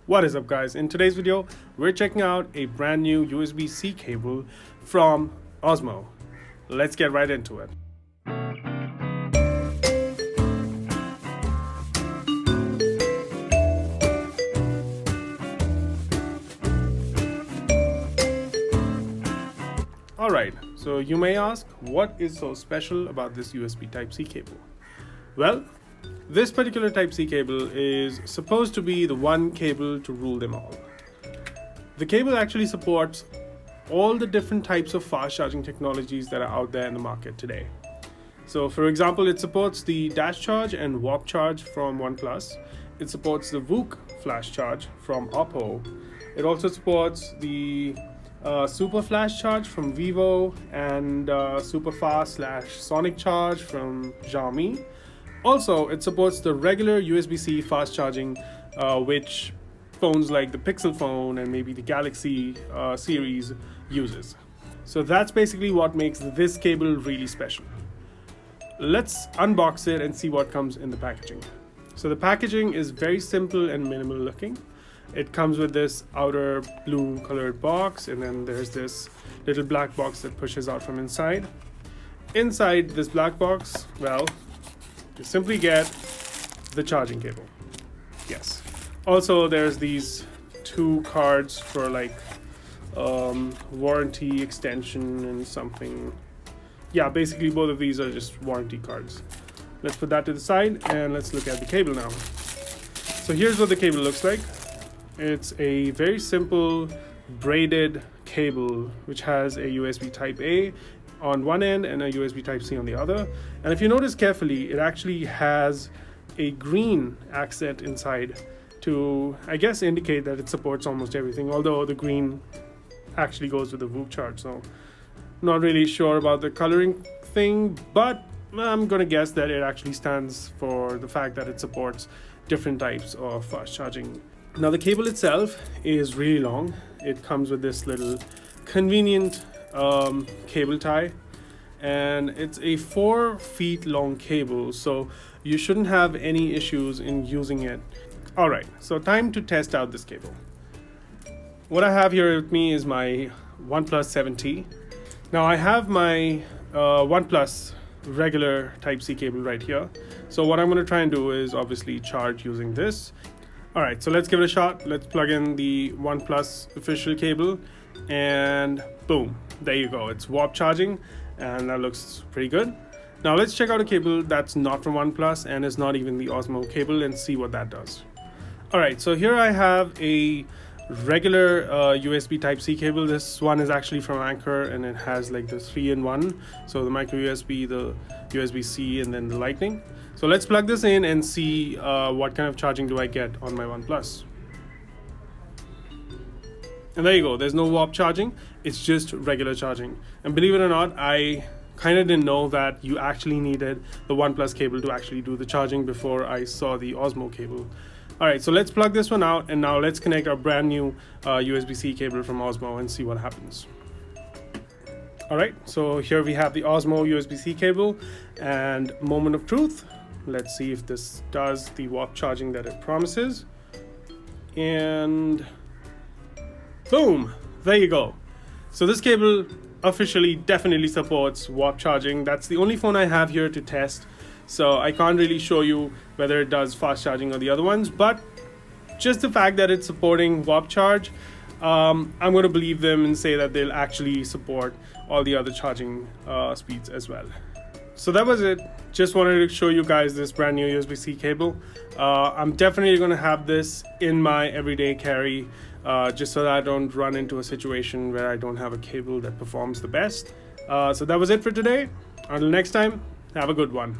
What is up, guys? In today's video, we're checking out a brand new USB-C cable from Ausmo. Let's get right into it. Alright, so you may ask, what is so special about this USB Type-C cable? Well, this particular Type-C cable is supposed to be the one cable to rule them all. The cable actually supports all the different types of fast charging technologies that are out there in the market today. So for example, it supports the dash charge and warp charge from OnePlus. It supports the VOOC flash charge from Oppo. It also supports the super flash charge from Vivo and super fast / sonic charge from Xiaomi. Also, it supports the regular USB-C fast charging, which phones like the Pixel phone and maybe the Galaxy series uses. So that's basically what makes this cable really special. Let's unbox it and see what comes in the packaging. So the packaging is very simple and minimal looking. It comes with this outer blue colored box, and then there's this little black box that pushes out from inside. Inside this black box, well, you simply get the charging cable. Yes. Also, there's these two cards for like warranty extension and something. Yeah, basically both of these are just warranty cards. Let's put that to the side and let's look at the cable now. So here's what the cable looks like. It's a very simple braided cable which has a USB Type A on one end and a USB Type C on the other. And if you notice carefully, it actually has a green accent inside to, I guess, indicate that it supports almost everything, although the green actually goes with the VOOC charge. So not really sure about the coloring thing, but I'm gonna guess that it actually stands for the fact that it supports different types of fast charging. Now the cable itself is really long. It comes with this little convenient cable tie, and it's a 4 feet long cable, so you shouldn't have any issues in using it. Alright, so time to test out this cable. What I have here with me is my OnePlus 7T. Now I have my OnePlus regular Type-C cable right here. So what I'm going to try and do is obviously charge using this. Alright, so let's give it a shot. Let's plug in the OnePlus official cable and boom, there you go. It's warp charging and that looks pretty good. Now let's check out a cable that's not from OnePlus and is not even the Ausmo cable and see what that does. Alright, so here I have a regular USB Type-C cable. This one is actually from Anker and it has like the 3-in-1. So the micro USB, the USB-C, and then the lightning. So let's plug this in and see what kind of charging do I get on my OnePlus. And there you go, there's no warp charging, it's just regular charging. And believe it or not, I kind of didn't know that you actually needed the OnePlus cable to actually do the charging before I saw the Ausmo cable. Alright, so let's plug this one out and now let's connect our brand new USB-C cable from Ausmo and see what happens. Alright, so here we have the Ausmo USB-C cable, and moment of truth. Let's see if this does the warp charging that it promises. And boom, there you go. So this cable officially definitely supports warp charging. That's the only phone I have here to test, so I can't really show you whether it does fast charging or the other ones, but just the fact that it's supporting warp charge, I'm going to believe them and say that they'll actually support all the other charging speeds as well. So that was it. Just wanted to show you guys this brand new USB-C cable. I'm definitely going to have this in my everyday carry, just so that I don't run into a situation where I don't have a cable that performs the best. So that was it for today. Until next time, have a good one.